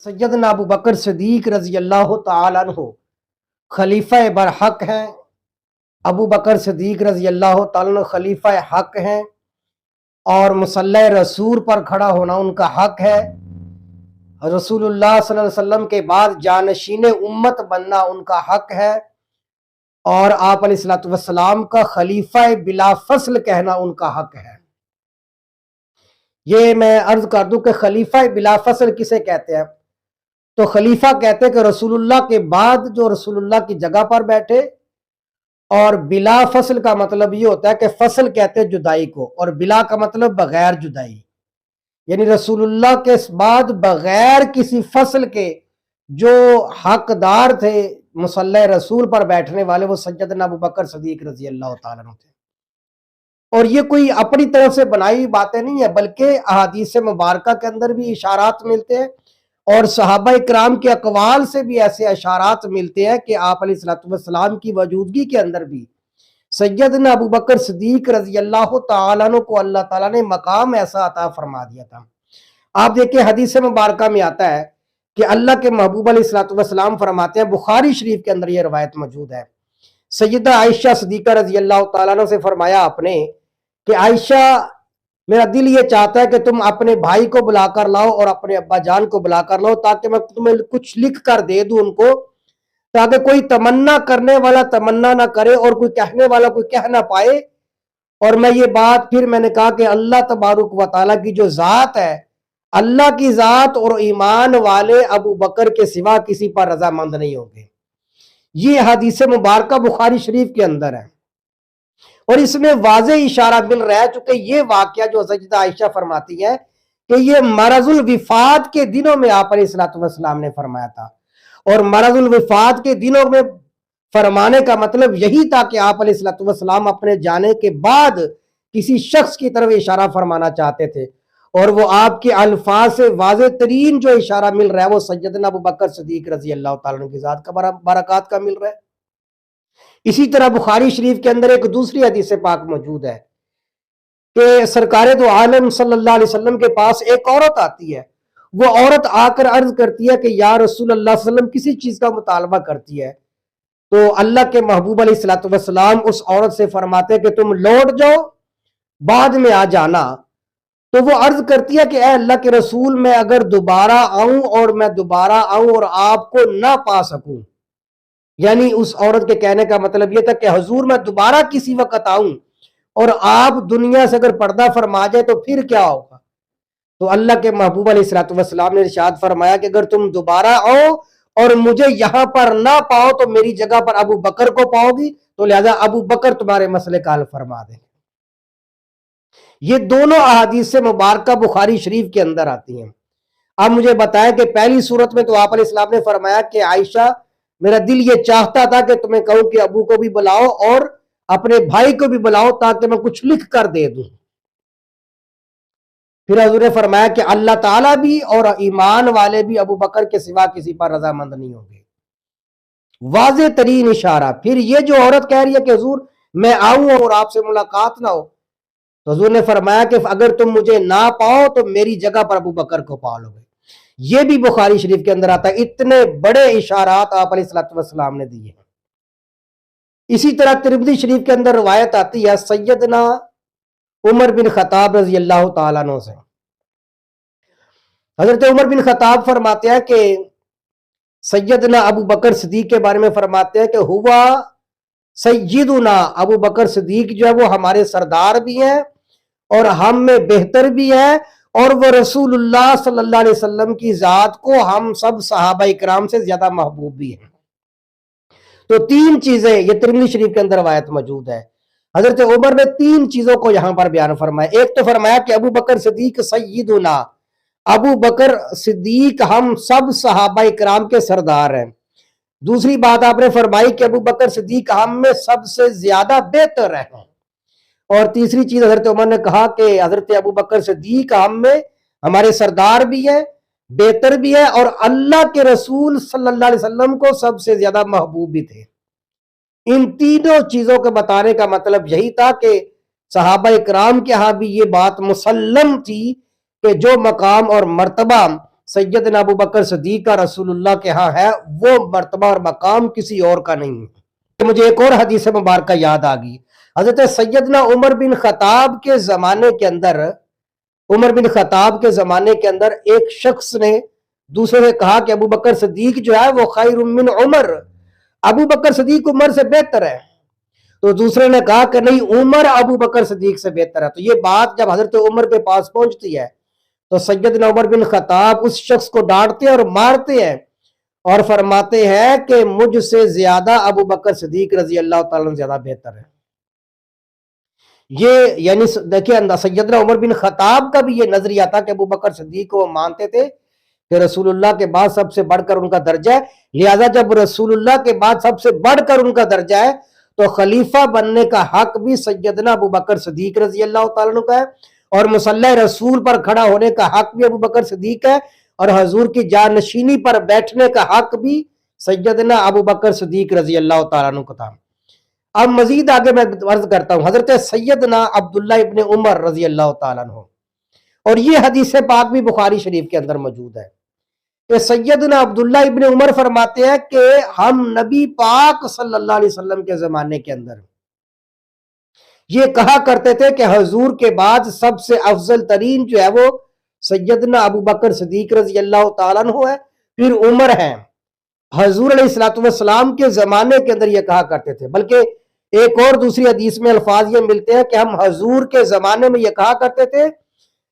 سیدنا ابو بکر صدیق رضی اللہ تعالیٰ عنہ خلیفہ برحق ہیں۔ ابو بکر صدیق رضی اللہ تعالیٰ عنہ خلیفہ حق ہیں اور مصلی رسول پر کھڑا ہونا ان کا حق ہے۔ رسول اللہ صلی اللہ علیہ وسلم کے بعد جانشین امت بننا ان کا حق ہے، اور آپ علیہ الصلوۃ والسلام کا خلیفہ بلا فصل کہنا ان کا حق ہے۔ یہ میں عرض کر دوں کہ خلیفہ بلا فصل کسے کہتے ہیں؟ تو خلیفہ کہتے ہیں کہ رسول اللہ کے بعد جو رسول اللہ کی جگہ پر بیٹھے، اور بلا فصل کا مطلب یہ ہوتا ہے کہ فصل کہتے ہیں جدائی کو، اور بلا کا مطلب بغیر جدائی، یعنی رسول اللہ کے بعد بغیر کسی فصل کے جو حقدار تھے مصلی رسول پر بیٹھنے والے، وہ سیدنا ابو بکر صدیق رضی اللہ تعالیٰ عنہ تھے۔ اور یہ کوئی اپنی طرف سے بنائی باتیں نہیں ہیں، بلکہ احادیث مبارکہ کے اندر بھی اشارات ملتے ہیں، اور صحابہ کرام کے اقوال سے بھی ایسے اشارات ملتے ہیں کہ آپ علیہ الصلوۃ والسلام کی موجودگی کے اندر بھی سیدنا ابو بکر صدیق رضی اللہ تعالیٰ عنہ کو اللہ تعالیٰ نے مقام ایسا عطا فرما دیا تھا۔ آپ دیکھیں حدیث مبارکہ میں آتا ہے کہ اللہ کے محبوب علیہ الصلوۃ والسلام فرماتے ہیں، بخاری شریف کے اندر یہ روایت موجود ہے، سیدہ عائشہ صدیقہ رضی اللہ تعالیٰ عنہ سے فرمایا آپ نے کہ عائشہ، میرا دل یہ چاہتا ہے کہ تم اپنے بھائی کو بلا کر لاؤ اور اپنے ابا جان کو بلا کر لاؤ، تاکہ میں تمہیں کچھ لکھ کر دے دوں ان کو، تاکہ کوئی تمنا کرنے والا تمنا نہ کرے اور کوئی کہنے والا کوئی کہہ نہ پائے۔ اور میں یہ بات پھر میں نے کہا کہ اللہ تبارک و تعالیٰ کی جو ذات ہے، اللہ کی ذات اور ایمان والے ابو بکر کے سوا کسی پر رضامند نہیں ہوں گے۔ یہ حدیث مبارکہ بخاری شریف کے اندر ہے، اور اس میں واضح اشارہ مل رہا ہے، چونکہ یہ واقعہ جو سیدہ عائشہ فرماتی ہے کہ یہ مرض الوفات کے دنوں میں آپ علیہ الصلوۃ والسلام نے فرمایا تھا، اور مرض الوفات کے دنوں میں فرمانے کا مطلب یہی تھا کہ آپ علیہ الصلوۃ والسلام اپنے جانے کے بعد کسی شخص کی طرف اشارہ فرمانا چاہتے تھے، اور وہ آپ کے الفاظ سے واضح ترین جو اشارہ مل رہا ہے وہ سیدنا ابو بکر صدیق رضی اللہ تعالیٰ عنہ کی ذات کا برکات کا مل رہا ہے۔ اسی طرح بخاری شریف کے اندر ایک دوسری حدیث پاک موجود ہے کہ سرکار دو عالم صلی اللہ علیہ وسلم کے پاس ایک عورت آتی ہے، وہ عورت آ کر عرض کرتی ہے کہ یا رسول اللہ صلی اللہ علیہ وسلم کسی چیز کا مطالبہ کرتی ہے، تو اللہ کے محبوب علیہ الصلوۃ والسلام اس عورت سے فرماتے کہ تم لوٹ جاؤ، بعد میں آ جانا۔ تو وہ عرض کرتی ہے کہ اے اللہ کے رسول، میں اگر دوبارہ آؤں اور آپ کو نہ پا سکوں، یعنی اس عورت کے کہنے کا مطلب یہ تھا کہ حضور میں دوبارہ کسی وقت آؤں اور آپ دنیا سے اگر پردہ فرما جائے تو پھر کیا ہوگا؟ تو اللہ کے محبوب علیہ الصلوۃ والسلام نے ارشاد فرمایا کہ اگر تم دوبارہ آؤ اور مجھے یہاں پر نہ پاؤ تو میری جگہ پر ابو بکر کو پاؤ گی، تو لہذا ابو بکر تمہارے مسئلے کا حل فرما دیں۔ یہ دونوں احادیث مبارکہ بخاری شریف کے اندر آتی ہیں۔ اب مجھے بتائیں کہ پہلی صورت میں تو آپ علیہ السلام نے فرمایا کہ عائشہ، میرا دل یہ چاہتا تھا کہ تمہیں کہوں کہ ابو کو بھی بلاؤ اور اپنے بھائی کو بھی بلاؤ تاکہ میں کچھ لکھ کر دے دوں۔ پھر حضور نے فرمایا کہ اللہ تعالیٰ بھی اور ایمان والے بھی ابو بکر کے سوا کسی پر رضامند نہیں ہوں گے۔ واضح ترین اشارہ۔ پھر یہ جو عورت کہہ رہی ہے کہ حضور میں آؤں اور آپ سے ملاقات نہ ہو، تو حضور نے فرمایا کہ اگر تم مجھے نہ پاؤ تو میری جگہ پر ابو بکر کو پا لو گے۔ یہ بھی بخاری شریف کے اندر آتا ہے۔ اتنے بڑے اشارات آپ علیہ الصلوۃ والسلام نے دیے ہیں۔ اسی طرح ترمذی شریف کے اندر روایت آتی ہے سیدنا عمر بن خطاب رضی اللہ تعالیٰ عنہ سے۔ حضرت عمر بن خطاب فرماتے ہیں کہ سیدنا ابو بکر صدیق کے بارے میں فرماتے ہیں کہ ہوا سیدنا ابو بکر صدیق جو ہے وہ ہمارے سردار بھی ہیں اور ہم میں بہتر بھی ہیں، اور وہ رسول اللہ صلی اللہ علیہ وسلم کی ذات کو ہم سب صحابہ اکرام سے زیادہ محبوب بھی ہیں۔ تو تین چیزیں یہ ترمذی شریف کے اندر روایت موجود ہے۔ حضرت عمر نے تین چیزوں کو یہاں پر بیان فرمایا۔ ایک تو فرمایا کہ ابو بکر صدیق سیدنا، ابو بکر صدیق ہم سب صحابہ اکرام کے سردار ہیں۔ دوسری بات آپ نے فرمائی کہ ابو بکر صدیق ہم میں سب سے زیادہ بہتر ہیں۔ اور تیسری چیز حضرت عمر نے کہا کہ حضرت ابو بکر صدیق ہم میں ہمارے سردار بھی ہیں، بہتر بھی ہے، اور اللہ کے رسول صلی اللہ علیہ وسلم کو سب سے زیادہ محبوب بھی تھے۔ ان تینوں چیزوں کے بتانے کا مطلب یہی تھا کہ صحابہ اکرام کے ہاں بھی یہ بات مسلم تھی کہ جو مقام اور مرتبہ سیدنا ابو بکر صدیق کا رسول اللہ کے ہاں ہے، وہ مرتبہ اور مقام کسی اور کا نہیں ہے۔ مجھے ایک اور حدیث مبارکہ یاد آ گئی، حضرت سیدنا عمر بن خطاب کے زمانے کے اندر ایک شخص نے دوسرے نے کہا کہ ابو بکر صدیق جو ہے وہ خیر من عمر، ابو بکر صدیق عمر سے بہتر ہے۔ تو دوسرے نے کہا کہ نہیں، عمر ابو بکر صدیق سے بہتر ہے۔ تو یہ بات جب حضرت عمر کے پاس پہنچتی ہے تو سیدنا عمر بن خطاب اس شخص کو ڈانٹتے اور مارتے ہیں اور فرماتے ہیں کہ مجھ سے زیادہ ابو بکر صدیق رضی اللہ تعالیٰ زیادہ بہتر ہے۔ یہ یعنی دیکھیں سیدنا عمر بن خطاب کا بھی یہ نظریہ تھا کہ ابو بکر صدیق کو وہ مانتے تھے کہ رسول اللہ کے بعد سب سے بڑھ کر ان کا درجہ ہے، لہذا جب رسول اللہ کے بعد سب سے بڑھ کر ان کا درجہ ہے تو خلیفہ بننے کا حق بھی سیدنا ابو بکر صدیق رضی اللہ تعالیٰ عنہ کا ہے، اور مصلی رسول پر کھڑا ہونے کا حق بھی ابو بکر صدیق ہے، اور حضور کی جانشینی پر بیٹھنے کا حق بھی سیدنا ابو بکر صدیق رضی اللہ تعالیٰ عنہ کو تھا۔ اب مزید آگے میں عرض کرتا ہوں، حضرت سیدنا عبداللہ ابن عمر رضی اللہ تعالیٰ عنہ، اور یہ حدیث پاک بھی بخاری شریف کے اندر موجود ہے کہ سیدنا عبداللہ ابن عمر فرماتے ہیں کہ ہم نبی پاک صلی اللہ علیہ وسلم کے زمانے کے اندر یہ کہا کرتے تھے کہ حضور کے بعد سب سے افضل ترین جو ہے وہ سیدنا ابو بکر صدیق رضی اللہ تعالیٰ عنہ ہے، پھر عمر ہے۔ حضور علیہ السلام کے زمانے کے اندر یہ کہا کرتے تھے، بلکہ ایک اور دوسری حدیث میں الفاظ یہ ملتے ہیں کہ ہم حضور کے زمانے میں یہ کہا کرتے تھے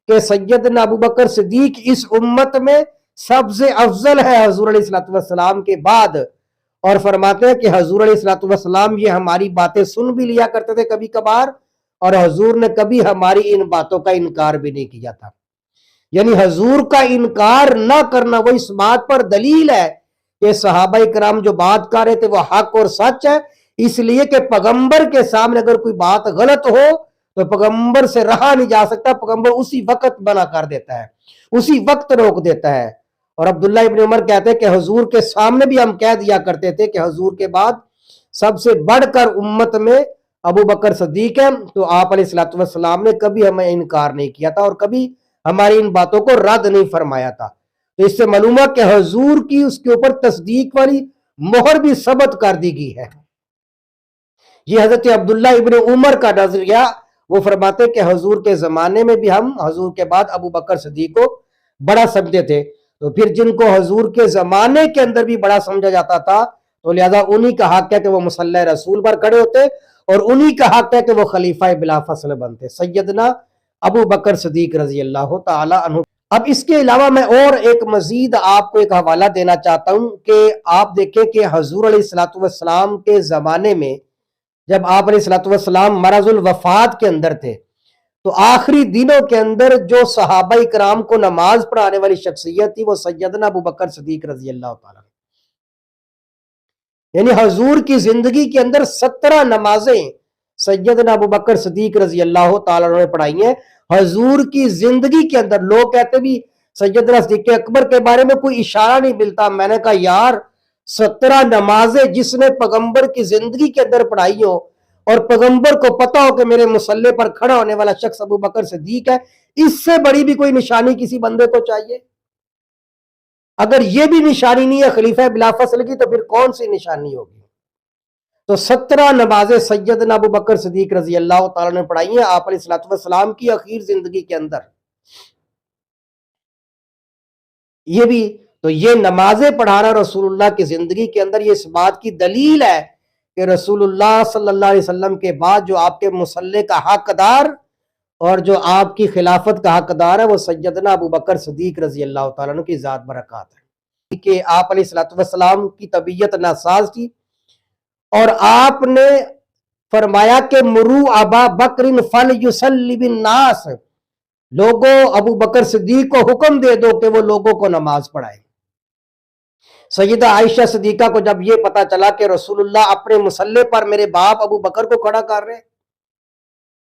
کہ سیدنا ابو بکر صدیق اس امت میں سب سے افضل ہے حضور علیہ السلام کے بعد، اور فرماتے ہیں کہ حضور علیہ السلام یہ ہماری باتیں سن بھی لیا کرتے تھے کبھی کبھار، اور حضور نے کبھی ہماری ان باتوں کا انکار بھی نہیں کیا تھا۔ یعنی حضور کا انکار نہ کرنا وہ اس بات پر دلیل ہے کہ صحابہ کرام جو بات کر رہے تھے وہ حق اور سچ ہے، اس لیے کہ پیغمبر کے سامنے اگر کوئی بات غلط ہو تو پیغمبر سے رہا نہیں جا سکتا، پیغمبر اسی وقت منع کر دیتا ہے، اسی وقت روک دیتا ہے۔ اور عبداللہ ابن عمر کہتے ہیں کہ حضور کے سامنے بھی ہم کہہ دیا کرتے تھے کہ حضور کے بعد سب سے بڑھ کر امت میں ابو بکر صدیق ہے، تو آپ علیہ السلام نے کبھی ہمیں انکار نہیں کیا تھا اور کبھی ہماری ان باتوں کو رد نہیں فرمایا تھا۔ تو اس سے معلوم ہے کہ حضور کی اس کے اوپر تصدیق والی مہر بھی ثبت کر دی گئی ہے۔ یہ حضرت عبداللہ ابن عمر کا نظریہ، وہ فرماتے کہ حضور کے زمانے میں بھی ہم حضور کے بعد ابو بکر صدیق کو بڑا سمجھتے تھے، تو پھر جن کو حضور کے زمانے کے اندر بھی بڑا سمجھا جاتا تھا تو لہذا انہی کا حق ہے کہ وہ مصلی رسول پر کھڑے ہوتے، اور انہی کا حق ہے کہ وہ خلیفہ بلا فصل بنتے، سیدنا ابو بکر صدیق رضی اللہ تعالی عنہ۔ اب اس کے علاوہ میں اور ایک مزید آپ کو ایک حوالہ دینا چاہتا ہوں کہ آپ دیکھیں کہ حضور علیہ السلام کے زمانے میں جب آپ علیہ السلام مرض الوفات کے اندر تھے تو آخری دنوں کے اندر جو صحابہ کرام کو نماز پڑھانے والی شخصیت تھی وہ سیدنا ابو بکر صدیق رضی اللہ تعالیٰ، یعنی حضور کی زندگی کے اندر 17 نمازیں سیدنا ابو بکر صدیق رضی اللہ تعالیٰ نے پڑھائی ہیں حضور کی زندگی کے اندر۔ لوگ کہتے بھی سیدنا صدیق اکبر کے بارے میں کوئی اشارہ نہیں ملتا، میں نے کہا یار 17 نمازیں جس نے پیغمبر کی زندگی کے اندر پڑھائی ہو اور پیغمبر کو پتا ہو کہ میرے مصلی پر کھڑا ہونے والا شخص ابو بکر صدیق ہے، اس سے بڑی بھی کوئی نشانی کسی بندے کو چاہیے؟ اگر یہ بھی نشانی نہیں ہے خلیفہ بلا فصل کی تو پھر کون سی نشانی ہوگی؟ تو 17 نمازیں سیدنا ابو بکر صدیق رضی اللہ تعالیٰ نے پڑھائی ہیں آپ علیہ السلام کی اخیر زندگی کے اندر۔ یہ بھی تو یہ نمازیں پڑھانا رسول اللہ کی زندگی کے اندر یہ اس بات کی دلیل ہے کہ رسول اللہ صلی اللہ علیہ وسلم کے بعد جو آپ کے مصلی کا حقدار اور جو آپ کی خلافت کا حقدار ہے وہ سیدنا ابو بکر صدیق رضی اللہ تعالیٰ عنہ کی ذات برکات ہے کہ آپ علیہ السلام کی طبیعت ناساز تھی، اور آپ نے فرمایا کہ مرو ابا بکر فلیصلی بالناس، لوگوں ابو بکر صدیق کو حکم دے دو کہ وہ لوگوں کو نماز پڑھائے۔ سیدہ عائشہ صدیقہ کو جب یہ پتا چلا کہ رسول اللہ اپنے مصلی پر میرے باپ ابو بکر کو کھڑا کر رہے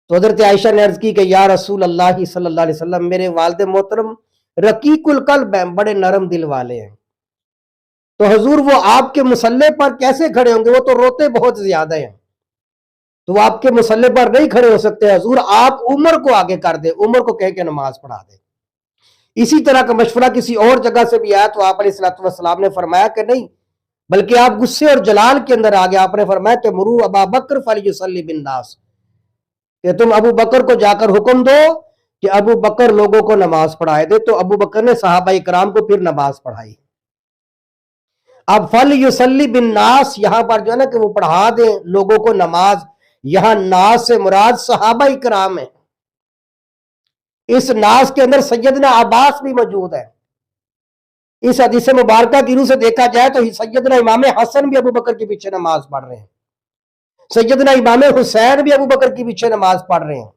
تو حضرت عائشہ نے عرض کی کہ یا رسول اللہ صلی اللہ علیہ وسلم، میرے والد محترم رقیق القلب ہیں، بڑے نرم دل والے ہیں، تو حضور وہ آپ کے مصلی پر کیسے کھڑے ہوں گے؟ وہ تو روتے بہت زیادہ ہیں، تو وہ آپ کے مصلی پر نہیں کھڑے ہو سکتے، حضور آپ عمر کو آگے کر دیں، عمر کو کہہ کے نماز پڑھا دیں۔ اسی طرح کا مشورہ کسی اور جگہ سے بھی آیا تو آپ علیہ الصلوۃ والسلام نے فرمایا کہ نہیں، بلکہ آپ غصے اور جلال کے اندر آگے آپ نے فرمایا کہ مرو ابا بکر فلیصلی بالناس، کہ تم ابو بکر کو جا کر حکم دو کہ ابو بکر لوگوں کو نماز پڑھائے دے۔ تو ابو بکر نے صحابہ کرام کو پھر نماز پڑھائی۔ اب فلیصلی بالناس یہاں پر جو ہے نا کہ وہ پڑھا دیں لوگوں کو نماز، یہاں ناس سے مراد صحابہ کرام ہیں۔ اس ناس کے اندر سیدنا عباس بھی موجود ہے۔ اس حدیث مبارکہ کی روح سے دیکھا جائے تو سیدنا امام حسن بھی ابو بکر کے پیچھے نماز پڑھ رہے ہیں، سیدنا امام حسین بھی ابو بکر کے پیچھے نماز پڑھ رہے ہیں،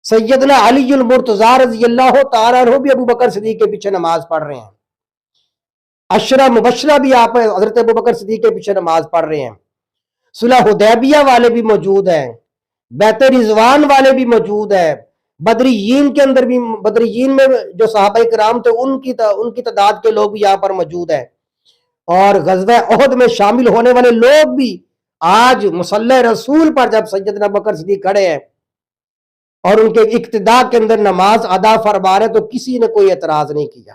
سیدنا علی المرتضیٰ رضی اللہ تعالیٰ عنہ بھی ابو بکر صدیق کے پیچھے نماز پڑھ رہے ہیں، عشرہ مبشرہ بھی آپ حضرت ابو بکر صدیق کے پیچھے نماز پڑھ رہے ہیں، صلح حدیبیہ والے بھی موجود ہیں، بیت رضوان والے بھی موجود ہیں، بدریین کے اندر بھی، بدریین میں جو صحابہ کرام تھے ان کی تعداد کے لوگ بھی یہاں پر موجود ہیں، اور غزوہ احد میں شامل ہونے والے لوگ بھی آج مصلی رسول پر جب سیدنا بکر صدیق کھڑے ہیں اور ان کے اقتداء کے اندر نماز ادا فرما رہے تو کسی نے کوئی اعتراض نہیں کیا۔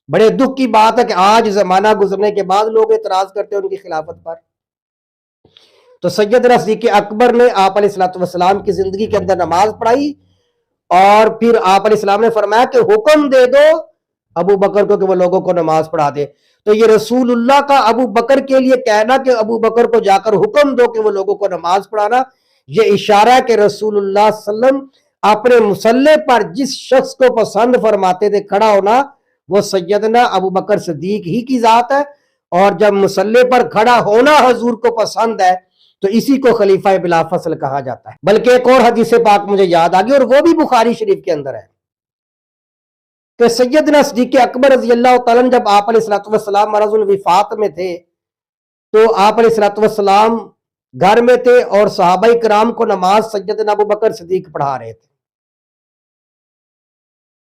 بڑے دکھ کی بات ہے کہ آج زمانہ گزرنے کے بعد لوگ اعتراض کرتے ہیں ان کی خلافت پر۔ تو سیدنا صدیق اکبر نے آپ علیہ الصلوۃ والسلام کی زندگی کے اندر نماز پڑھائی، اور پھر آپ علیہ السلام نے فرمایا کہ حکم دے دو ابو بکر کو کہ وہ لوگوں کو نماز پڑھا دے۔ تو یہ رسول اللہ کا ابو بکر کے لیے کہنا کہ ابو بکر کو جا کر حکم دو کہ وہ لوگوں کو نماز پڑھانا، یہ اشارہ ہے کہ رسول اللہ صلی اللہ علیہ وسلم اپنے مصلی پر جس شخص کو پسند فرماتے تھے کھڑا ہونا، وہ سیدنا ابو بکر صدیق ہی کی ذات ہے، اور جب مصلی پر کھڑا ہونا حضور کو پسند ہے تو اسی کو خلیفہ بلا فصل کہا جاتا ہے۔ بلکہ ایک اور حدیث پاک مجھے یاد آ گئی، اور وہ بھی بخاری شریف کے اندر ہے، کہ سیدنا صدیق اکبر رضی اللہ تعالیٰ جب آپ علیہ الصلوۃ والسلام مرض الوفات میں تھے تو آپ علیہ الصلوۃ والسلام گھر میں تھے اور صحابہ کرام کو نماز سیدنا ابو بکر صدیق پڑھا رہے تھے۔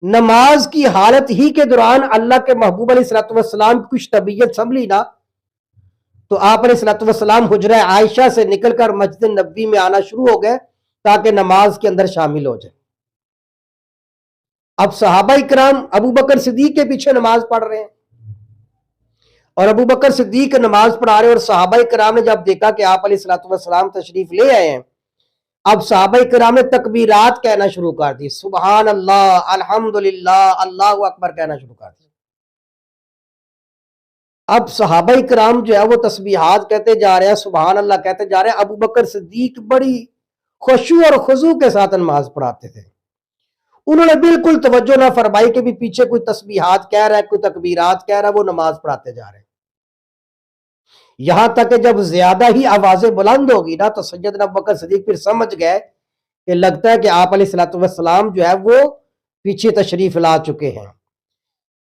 نماز کی حالت ہی کے دوران اللہ کے محبوب علیہ الصلوۃ والسلام کی کچھ طبیعت سنبھلی نا، تو آپ علیہ الصلوۃ والسلام حجرہ عائشہ سے نکل کر مسجد نبوی میں آنا شروع ہو گئے تاکہ نماز کے اندر شامل ہو جائے۔ اب صحابہ کرام ابو بکر صدیق کے پیچھے نماز پڑھ رہے ہیں، اور ابو بکر صدیق نماز پڑھا رہے ہیں، اور صحابہ کرام نے جب دیکھا کہ آپ علیہ الصلوۃ والسلام تشریف لے آئے ہیں، اب صحابہ کرام نے تکبیرات کہنا شروع کر دی، سبحان اللہ، الحمدللہ، اللہ اکبر کہنا شروع کر دی۔ اب صحابہ کرام جو ہے وہ تسبیحات کہتے جا رہے ہیں، سبحان اللہ کہتے جا رہے ہیں، ابو بکر صدیق بڑی خشوع اور خضوع کے ساتھ نماز پڑھاتے تھے۔ انہوں نے بالکل توجہ نہ فرمائی کہ بھی پیچھے کوئی تسبیحات کہہ رہا ہے، کوئی تکبیرات کہہ رہا ہے، وہ نماز پڑھاتے جا رہے ہیں۔ یہاں تک کہ جب زیادہ ہی آوازیں بلند ہوگی نا تو سیدنا ابو بکر صدیق پھر سمجھ گئے کہ لگتا ہے کہ آپ علیہ الصلوۃ والسلام جو ہے وہ پیچھے تشریف لا چکے ہیں۔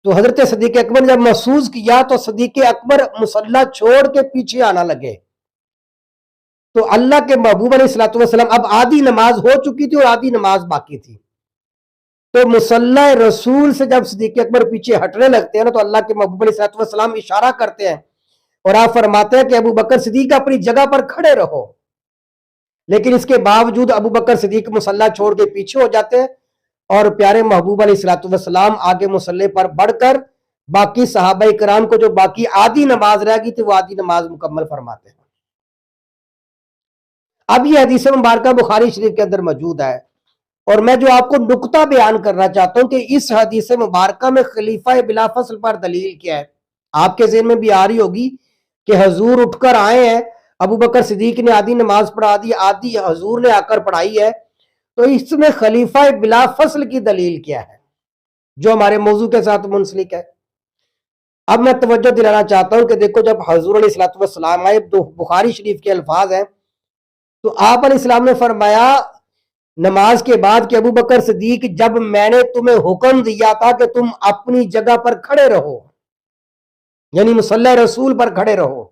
تو حضرت صدیق اکبر جب محسوس کیا تو صدیق اکبر مصلی چھوڑ کے پیچھے آنا لگے، تو اللہ کے محبوب علیہ الصلوۃ والسلام اب آدھی نماز ہو چکی تھی اور آدھی نماز باقی تھی، تو مصلی رسول سے جب صدیق اکبر پیچھے ہٹنے لگتے ہیں نا تو اللہ کے محبوب علیہ الصلوۃ والسلام اشارہ کرتے ہیں اور آپ فرماتے ہیں کہ ابو بکر صدیق اپنی جگہ پر کھڑے رہو، لیکن اس کے باوجود ابو بکر صدیق مصلی چھوڑ کے پیچھے ہو جاتے ہیں، اور پیارے محبوب علیہ الصلوۃ والسلام آگے مصلی پر بڑھ کر باقی صحابہ کرام کو جو باقی آدھی نماز رہ گئی تھی وہ آدھی نماز مکمل فرماتے ہیں۔ اب یہ حدیث مبارکہ بخاری شریف کے اندر موجود ہے، اور میں جو آپ کو نقطہ بیان کرنا چاہتا ہوں کہ اس حدیث مبارکہ میں خلیفہ بلا فصل پر دلیل کیا ہے، آپ کے ذہن میں بھی آ رہی ہوگی کہ حضور اٹھ کر آئے ہیں، ابو بکر صدیق نے آدھی نماز پڑھا دی، آدھی حضور نے آ کر پڑھائی ہے، تو اس میں خلیفہ بلا فصل کی دلیل کیا ہے جو ہمارے موضوع کے ساتھ منسلک ہے۔ اب میں توجہ دلانا چاہتا ہوں کہ دیکھو جب حضور علیہ الصلوۃ والسلام آئے تو بخاری شریف کے الفاظ ہیں، تو آپ علیہ السلام نے فرمایا نماز کے بعد کہ ابو بکر صدیق جب میں نے تمہیں حکم دیا تھا کہ تم اپنی جگہ پر کھڑے رہو، یعنی مصلی رسول پر کھڑے رہو،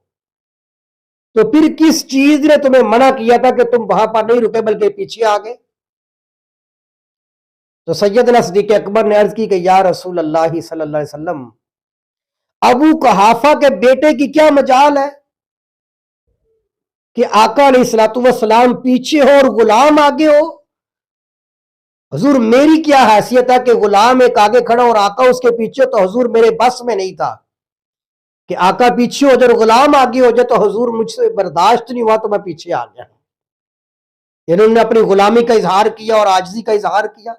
تو پھر کس چیز نے تمہیں منع کیا تھا کہ تم وہاں پر نہیں رکے بلکہ پیچھے آ گئے؟ تو سیدنا صدیق اکبر نے عرض کی کہ یا رسول اللہ صلی اللہ علیہ وسلم، ابو قحافہ کے بیٹے کی کیا مجال ہے کہ آقا علیہ الصلوۃ والسلام پیچھے ہو اور غلام آگے ہو؟ حضور میری کیا حیثیت ہے کہ غلام ایک آگے کھڑا اور آقا اس کے پیچھے، تو حضور میرے بس میں نہیں تھا کہ آقا پیچھے ہو جائے اور غلام آگے ہو جائے، تو حضور مجھ سے برداشت نہیں ہوا تو میں پیچھے آ گیا. انہوں نے اپنی غلامی کا اظہار کیا اور عاجزی کا اظہار کیا.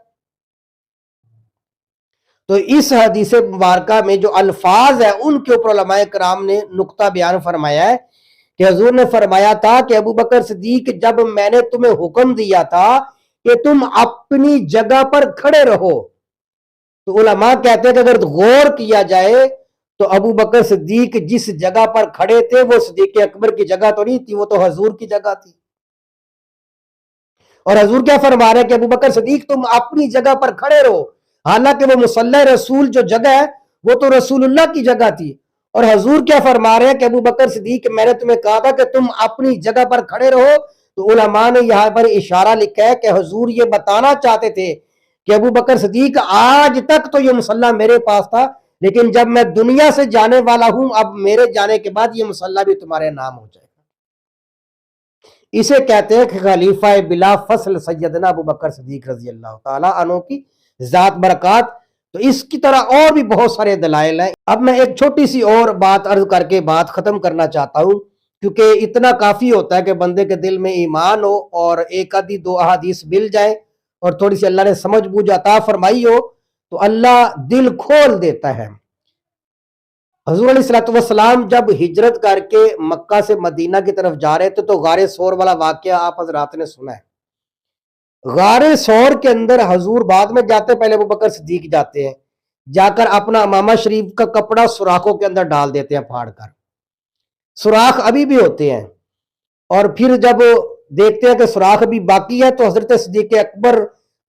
تو اس حدیث مبارکہ میں جو الفاظ ہیں ان کے اوپر علماء کرام نے نقطہ بیان فرمایا ہے کہ حضور نے فرمایا تھا کہ ابو بکر صدیق جب میں نے تمہیں حکم دیا تھا کہ تم اپنی جگہ پر کھڑے رہو، تو علماء کہتے ہیں کہ اگر غور کیا جائے تو ابو بکر صدیق جس جگہ پر کھڑے تھے وہ صدیق اکبر کی جگہ تو نہیں تھی، وہ تو حضور کی جگہ تھی. اور حضور کیا فرما رہے ہیں کہ ابو بکر صدیق تم اپنی جگہ پر کھڑے رہو، حالانکہ وہ مصلی رسول جو جگہ ہے وہ تو رسول اللہ کی جگہ تھی. اور حضور کیا فرما رہے ہیں کہ ابو بکر صدیق میں نے تمہیں کہا تھا کہ تم اپنی جگہ پر کھڑے رہو. تو علماء نے یہاں پر اشارہ لکھا ہے کہ حضور یہ بتانا چاہتے تھے کہ ابو بکر صدیق آج تک تو یہ مصلی میرے پاس تھا، لیکن جب میں دنیا سے جانے والا ہوں اب میرے جانے کے بعد یہ مصلی بھی تمہارے نام ہو جائے گا. اسے کہتے ہیں کہ خلیفہ بلا فصل سیدنا ابو بکر صدیق رضی اللہ تعالیٰ عنہ کی ذات برکات. تو اس کی طرح اور بھی بہت سارے دلائل ہیں. اب میں ایک چھوٹی سی اور بات عرض کر کے بات ختم کرنا چاہتا ہوں، کیونکہ اتنا کافی ہوتا ہے کہ بندے کے دل میں ایمان ہو اور ایک آدھی دو احادیث مل جائیں اور تھوڑی سی اللہ نے سمجھ بوجھ عطا فرمائی ہو تو اللہ دل کھول دیتا ہے. حضور علیہ الصلوۃ والسلام جب ہجرت کر کے مکہ سے مدینہ کی طرف جا رہے تھے تو غار ثور والا واقعہ آپ حضرات نے سنا ہے. غار ثور کے اندر حضور بعد میں جاتے، پہلے ابو بکر صدیق جاتے ہیں، جا کر اپنا امامہ شریف کا کپڑا سوراخوں کے اندر ڈال دیتے ہیں پھاڑ کر. سوراخ ابھی بھی ہوتے ہیں، اور پھر جب دیکھتے ہیں کہ سوراخ بھی باقی ہے تو حضرت صدیق اکبر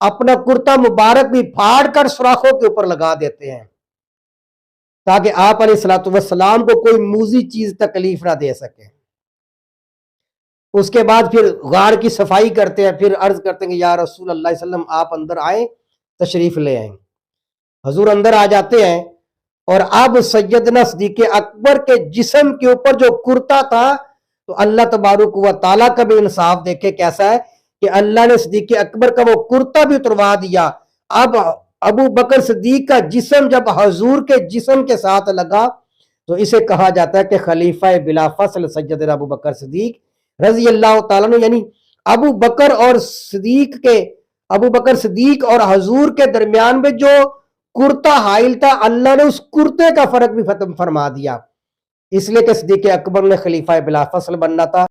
اپنا کرتا مبارک بھی پھاڑ کر سوراخوں کے اوپر لگا دیتے ہیں تاکہ آپ علیہ الصلوۃ والسلام کو کوئی موذی چیز تکلیف نہ دے سکے. اس کے بعد پھر غار کی صفائی کرتے ہیں، پھر عرض کرتے ہیں کہ یا رسول اللہ صلی اللہ علیہ وسلم آپ اندر آئیں، تشریف لے آئیں. حضور اندر آ جاتے ہیں اور اب سیدنا صدیق اکبر کے جسم کے اوپر جو کرتا تھا، تو اللہ تبارک و تعالیٰ کا بھی انصاف دیکھے کیسا ہے کہ اللہ نے صدیق اکبر کا وہ کرتا بھی اتروا دیا. اب ابو بکر صدیق کا جسم جب حضور کے جسم کے ساتھ لگا تو اسے کہا جاتا ہے کہ خلیفہ بلا فصل سیدنا ابو بکر صدیق رضی اللہ تعالیٰ عنہ، یعنی ابو بکر صدیق اور حضور کے درمیان میں جو کرتا حائل تھا، اللہ نے اس کرتے کا فرق بھی ختم فرما دیا، اس لیے کہ صدیق اکبر نے خلیفہ بلا فصل بننا تھا.